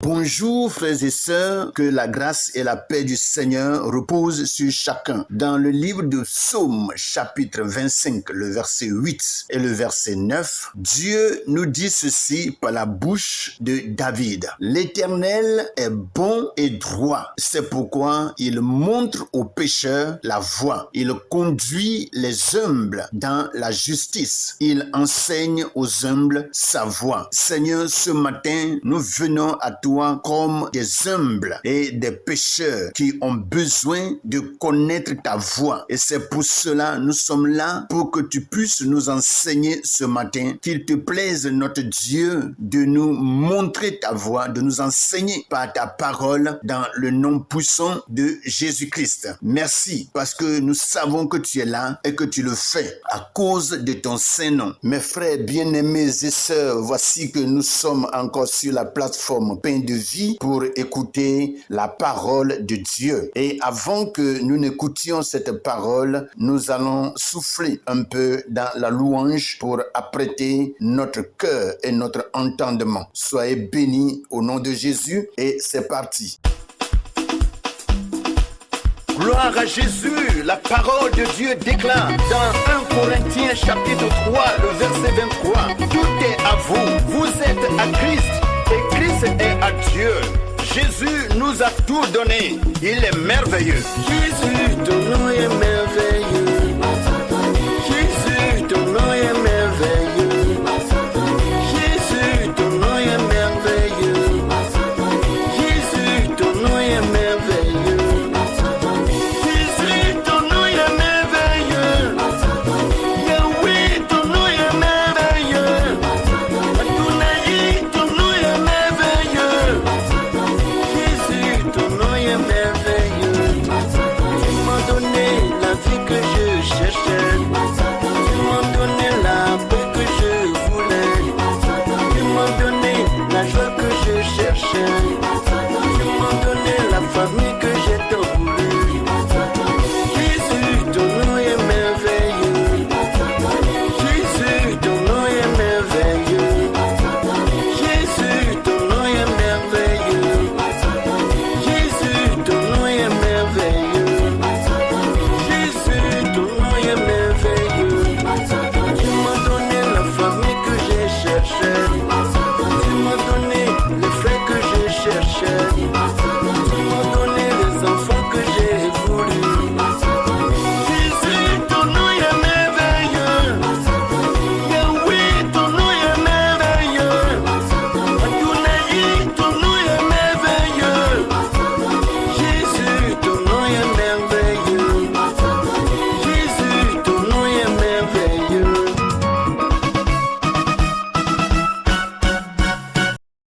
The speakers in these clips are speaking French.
Bonjour frères et sœurs, que la grâce et la paix du Seigneur reposent sur chacun. Dans le livre de Psaume chapitre 25, le verset 8 et le verset 9, Dieu nous dit ceci par la bouche de David. L'Éternel est bon et droit. C'est pourquoi il montre aux pécheurs la voie. Il conduit les humbles dans la justice. Il enseigne aux humbles sa voie. Seigneur, ce matin, nous venons à toi comme des humbles et des pécheurs qui ont besoin de connaître ta voix. Et c'est pour cela nous sommes là pour que tu puisses nous enseigner ce matin. Qu'il te plaise, notre Dieu, de nous montrer ta voix, de nous enseigner par ta parole dans le nom puissant de Jésus-Christ. Merci parce que nous savons que tu es là et que tu le fais à cause de ton Saint-Nom. Mes frères bien-aimés et sœurs, voici que nous sommes encore sur la plateforme Pain de vie pour écouter la parole de Dieu. Et avant que nous n'écoutions cette parole, nous allons souffler un peu dans la louange pour apprêter notre cœur et notre entendement. Soyez bénis au nom de Jésus et c'est parti. Gloire à Jésus, la parole de Dieu déclare dans 1 Corinthiens chapitre 3, le verset 23. Tout est à vous, vous êtes à Christ et Christ est à Dieu. Jésus nous a tout donné, il est merveilleux. Jésus, ton nom est merveilleux. Jésus, ton nom est merveilleux. Jésus, ton nom est merveilleux. Jésus, ton nom est merveilleux. Jésus, ton nom est merveilleux. Yahweh, ton nom est merveilleux. Adonai, ton nom est merveilleux. Jésus, ton nom est merveilleux. Tu m'as donné la vie que je cherchais. Tu m'as donné la paix que je voulais. Tu m'as donné la joie que je cherchais. Tu m'as donné la famille que j'ai tant voulu. Jésus, ton nom est merveilleux. Jésus, ton nom est merveilleux. Jésus, ton nom est merveilleux. Jésus, ton nom est merveilleux. Jésus, ton nom est merveilleux. Tu m'as donné la famille que j'ai cherchée. Tu m'as donné les frères que je cherchais. Tu m'as donné les enfants que j'ai voulu. Jésus, ton nom est merveilleux. Yahweh, ton nom est merveilleux. Adonai, ton nom est merveilleux. Jésus, ton nom est merveilleux. Jésus, ton nom est merveilleux.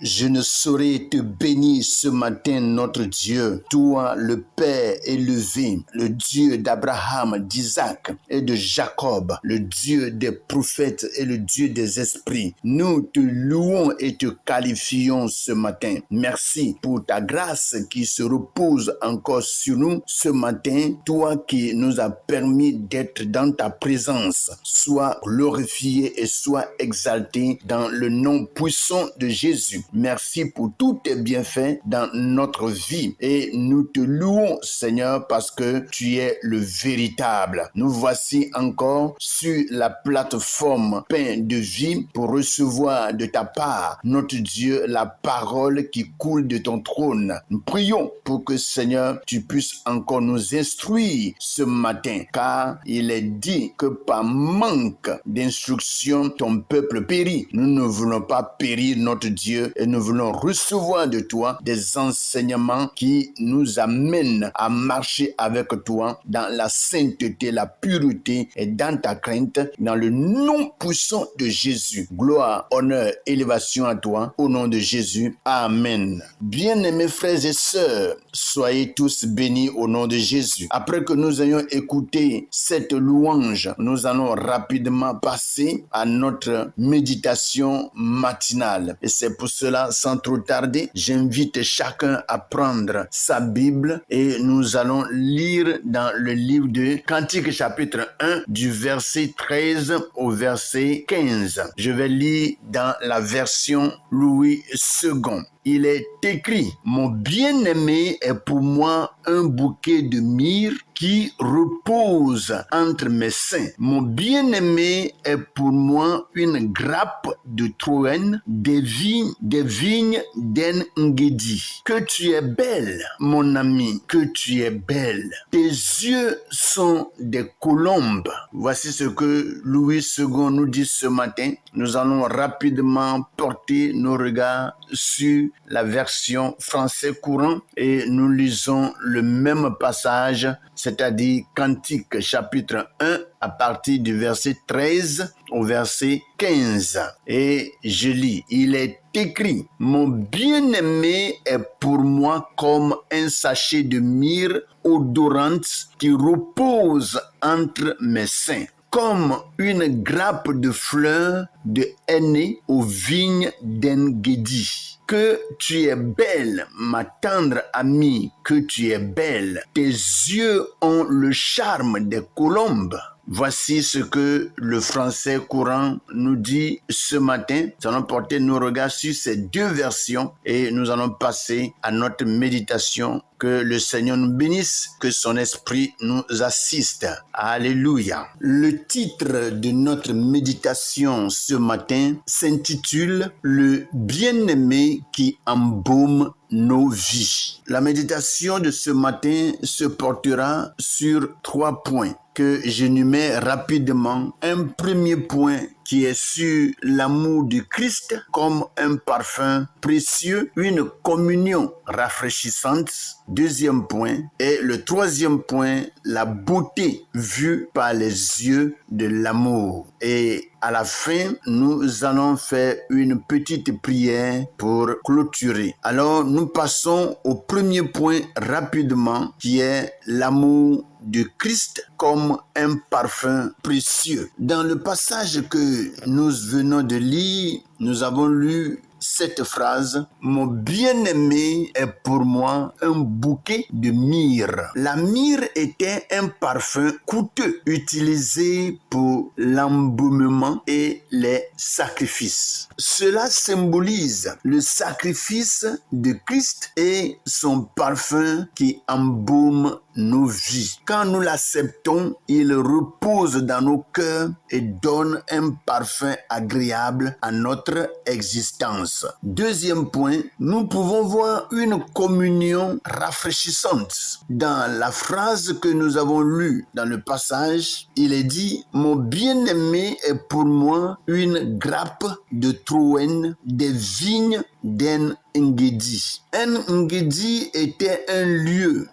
Je ne saurais te bénir ce matin, notre Dieu, toi le Père élevé, le Dieu d'Abraham, d'Isaac et de Jacob, le Dieu des prophètes et le Dieu des esprits. Nous te louons et te qualifions ce matin. Merci pour ta grâce qui se repose encore sur nous ce matin, toi qui nous as permis d'être dans ta présence. Sois glorifié et sois exalté dans le nom puissant de Jésus. Merci pour tous tes bienfaits dans notre vie et nous te louons, Seigneur, parce que tu es le véritable. Nous voici encore sur la plateforme Pain de vie pour recevoir de ta part, notre Dieu, la parole qui coule de ton trône. Nous prions pour que, Seigneur, tu puisses encore nous instruire ce matin, car il est dit que par manque d'instruction, ton peuple périt. Nous ne voulons pas périr, notre Dieu, et nous voulons recevoir de toi des enseignements qui nous amènent à marcher avec toi dans la sainteté, la pureté et dans ta crainte, dans le nom puissant de Jésus. Gloire, honneur, élévation à toi, au nom de Jésus. Amen. Bien-aimés frères et sœurs, soyez tous bénis au nom de Jésus. Après que nous ayons écouté cette louange, nous allons rapidement passer à notre méditation matinale. Et c'est pour cela, sans trop tarder, j'invite chacun à prendre sa Bible et nous allons lire dans le livre de Cantique chapitre 1 du verset 13 au verset 15. Je vais lire dans la version Louis II. il est écrit, mon bien-aimé est pour moi un bouquet de myrrhe qui repose entre mes seins. Mon bien-aimé est pour moi une grappe de Troène des vignes d'En-Gedi. Que tu es belle, mon ami, que tu es belle. Tes yeux sont des colombes. Voici ce que Louis II nous dit ce matin. Nous allons rapidement porter nos regards sur la version français courant et nous lisons le même passage, c'est-à-dire Cantique chapitre 1 à partir du verset 13 au verset 15. Et je lis, il est écrit, mon bien-aimé est pour moi comme un sachet de myrrhe odorante qui repose entre mes seins, comme une grappe de fleurs de henné aux vignes d'En-Gedi. Que tu es belle, ma tendre amie, que tu es belle. Tes yeux ont le charme des colombes. Voici ce que le français courant nous dit ce matin. Nous allons porter nos regards sur ces deux versions et nous allons passer à notre méditation. Que le Seigneur nous bénisse, que son esprit nous assiste. Alléluia. Le titre de notre méditation ce matin s'intitule « Le bien-aimé qui embaume nos vies ». La méditation de ce matin se portera sur 3 points que j'énumère rapidement. Un premier point qui est sur l'amour du Christ comme un parfum précieux, une communion rafraîchissante. Deuxième point. Et le troisième point, la beauté vue par les yeux de l'amour. Et à la fin, nous allons faire une petite prière pour clôturer. Alors, nous passons au premier point rapidement, qui est l'amour du Christ comme un parfum précieux. Dans le passage que nous venons de lire, nous avons lu cette phrase, mon bien-aimé est pour moi un bouquet de myrrhe. La myrrhe était un parfum coûteux utilisé pour l'embaumement et les sacrifices. Cela symbolise le sacrifice de Christ et son parfum qui embaume nos vies. Quand nous l'acceptons, il repose dans nos cœurs et donne un parfum agréable à notre existence. Deuxième point, nous pouvons voir une communion rafraîchissante. Dans la phrase que nous avons lue dans le passage, il est dit « Mon bien-aimé est pour moi une grappe de Troène des vignes d'En-Gedi. En-Gedi était un lieu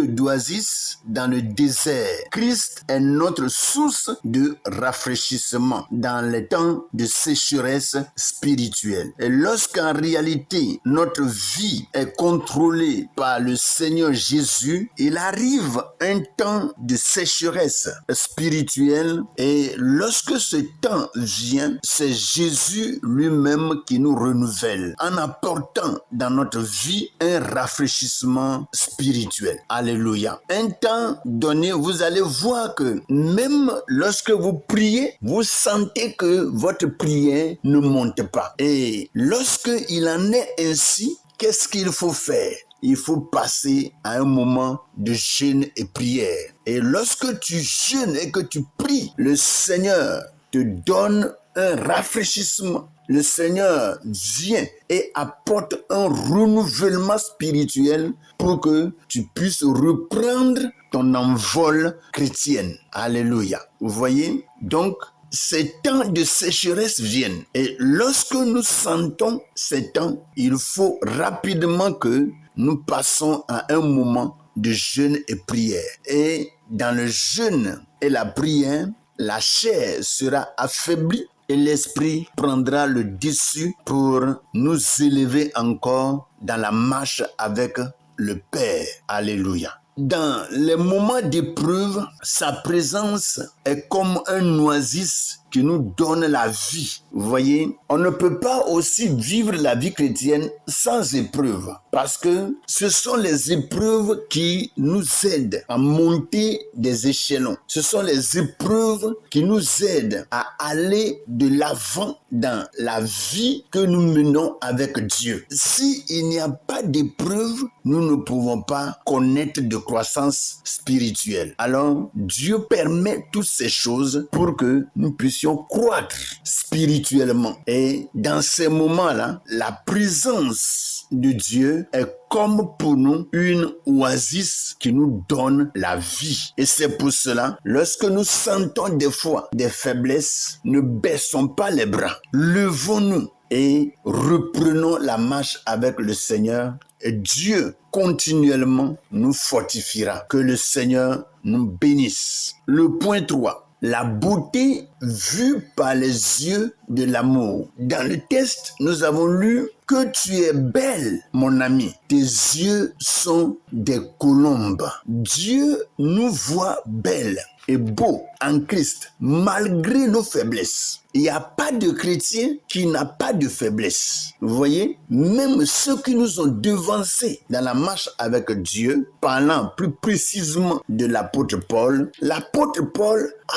d'oasis dans le désert. Christ est notre source de rafraîchissement dans les temps de sécheresse spirituelle. Et lorsqu'en réalité notre vie est contrôlée par le Seigneur Jésus, il arrive un temps de sécheresse spirituelle et lorsque ce temps vient, c'est Jésus lui-même qui nous renouvelle en apportant dans notre vie un rafraîchissement spirituel. Alléluia. Un temps donné, vous allez voir que même lorsque vous priez, vous sentez que votre prière ne monte pas. Et lorsque il en est ainsi, qu'est-ce qu'il faut faire? Il faut passer à un moment de jeûne et prière. Et lorsque tu jeûnes et que tu pries, le Seigneur te donne un rafraîchissement. Le Seigneur vient et apporte un renouvellement spirituel pour que tu puisses reprendre ton envol chrétien. Alléluia. Vous voyez? Donc, ces temps de sécheresse viennent. Et lorsque nous sentons ces temps, il faut rapidement que nous passons à un moment de jeûne et prière. Et dans le jeûne et la prière, la chair sera affaiblie et l'esprit prendra le dessus pour nous élever encore dans la marche avec le Père. Alléluia. Dans les moments d'épreuve, sa présence est comme un oasis qui nous donne la vie. Vous voyez, on ne peut pas aussi vivre la vie chrétienne sans épreuves, parce que ce sont les épreuves qui nous aident à monter des échelons. Ce sont les épreuves qui nous aident à aller de l'avant dans la vie que nous menons avec Dieu. S'il n'y a pas d'épreuve, nous ne pouvons pas connaître de croissance spirituelle. Alors, Dieu permet toutes ces choses pour que nous puissions croître spirituellement. Et dans ces moments-là, la présence de Dieu est comme pour nous une oasis qui nous donne la vie. Et c'est pour cela, lorsque nous sentons des fois des faiblesses, ne baissons pas les bras. Levons-nous et reprenons la marche avec le Seigneur. Et Dieu continuellement nous fortifiera. Que le Seigneur nous bénisse. Le point 3. La beauté vue par les yeux de l'amour. Dans le texte, nous avons lu que tu es belle, mon ami. Tes yeux sont des colombes. Dieu nous voit belles et beaux en Christ, malgré nos faiblesses. Il n'y a pas de chrétien qui n'a pas de faiblesse. Vous voyez, même ceux qui nous ont devancés dans la marche avec Dieu, parlant plus précisément de l'apôtre Paul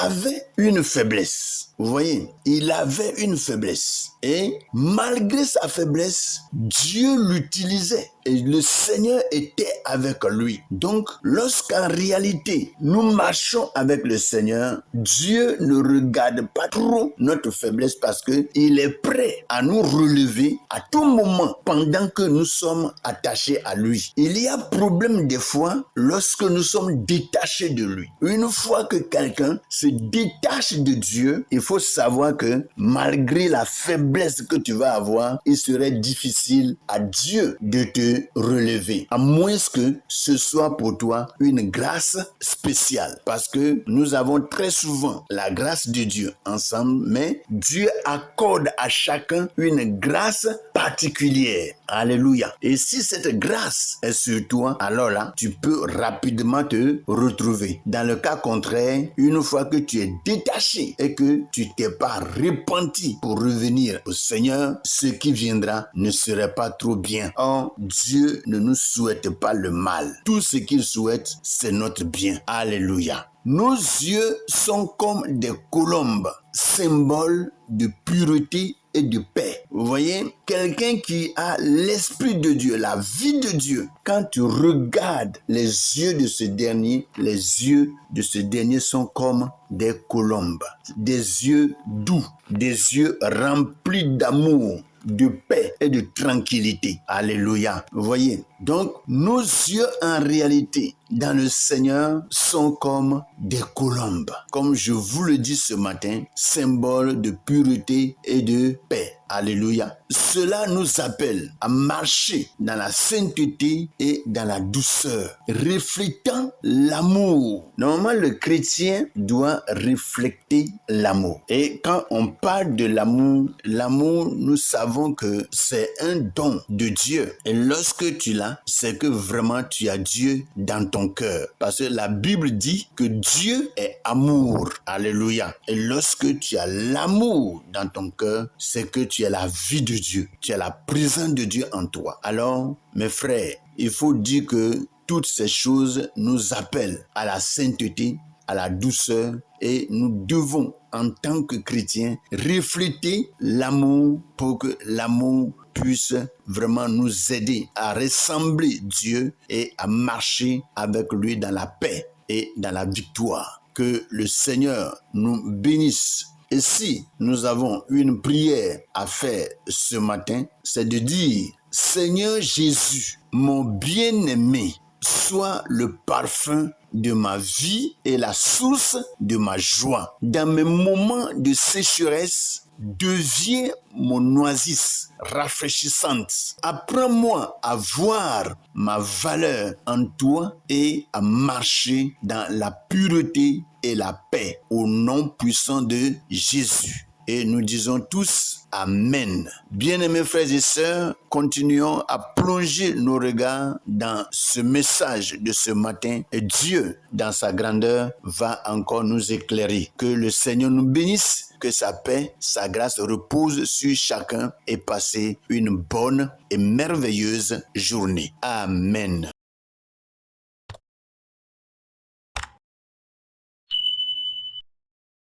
avait une faiblesse. Vous voyez, il avait une faiblesse. Et malgré sa faiblesse, Dieu l'utilisait. Et le Seigneur était avec lui. Donc, lorsqu'en réalité, nous marchons avec le Seigneur, Dieu ne regarde pas trop notre faiblesse parce qu'il est prêt à nous relever à tout moment pendant que nous sommes attachés à lui. Il y a problème des fois lorsque nous sommes détachés de lui. Une fois que quelqu'un se détache de Dieu, il faut savoir que malgré la faiblesse que tu vas avoir, il serait difficile à Dieu de te relever, à moins que ce soit pour toi une grâce spéciale, parce que nous avons très souvent la grâce de Dieu ensemble, mais Dieu accorde à chacun une grâce particulière. Alléluia. Et si cette grâce est sur toi, alors là, tu peux rapidement te retrouver. Dans le cas contraire, une fois que tu es détaché et que tu t'es pas repenti pour revenir au Seigneur, ce qui viendra ne serait pas trop bien. Or, Dieu ne nous souhaite pas le mal. Tout ce qu'il souhaite, c'est notre bien. Alléluia. Nos yeux sont comme des colombes, symbole de pureté et de paix. Vous voyez, quelqu'un qui a l'Esprit de Dieu, la vie de Dieu, quand tu regardes les yeux de ce dernier, les yeux de ce dernier sont comme des colombes, des yeux doux, des yeux remplis d'amour, de paix et de tranquillité. Alléluia. Vous voyez, donc nos yeux en réalité dans le Seigneur sont comme des colombes. Comme je vous le dis ce matin, symbole de pureté et de paix. Alléluia. Cela nous appelle à marcher dans la sainteté et dans la douceur, reflétant l'amour. Normalement, le chrétien doit refléter l'amour. Et quand on parle de l'amour, nous savons que c'est un don de Dieu. Et lorsque tu l'as, c'est que vraiment tu as Dieu dans ton cœur. Parce que la Bible dit que Dieu est amour. Alléluia. Et lorsque tu as l'amour dans ton cœur, c'est que tu as la vie de Dieu. Tu as la présence de Dieu en toi. Alors, mes frères, il faut dire que toutes ces choses nous appellent à la sainteté, à la douceur, et nous devons, en tant que chrétiens, refléter l'amour pour que l'amour puisse vraiment nous aider à ressembler Dieu et à marcher avec lui dans la paix et dans la victoire. Que le Seigneur nous bénisse. Et si nous avons une prière à faire ce matin, c'est de dire: Seigneur Jésus, mon bien-aimé, sois le parfum de ma vie et la source de ma joie. Dans mes moments de sécheresse, deviens mon oasis rafraîchissante. Apprends-moi à voir ma valeur en toi et à marcher dans la pureté et la paix au nom puissant de Jésus. Et nous disons tous Amen. Bien-aimés frères et sœurs, continuons à plonger nos regards dans ce message de ce matin. Et Dieu, dans sa grandeur, va encore nous éclairer. Que le Seigneur nous bénisse, que sa paix, sa grâce repose sur chacun et passez une bonne et merveilleuse journée. Amen.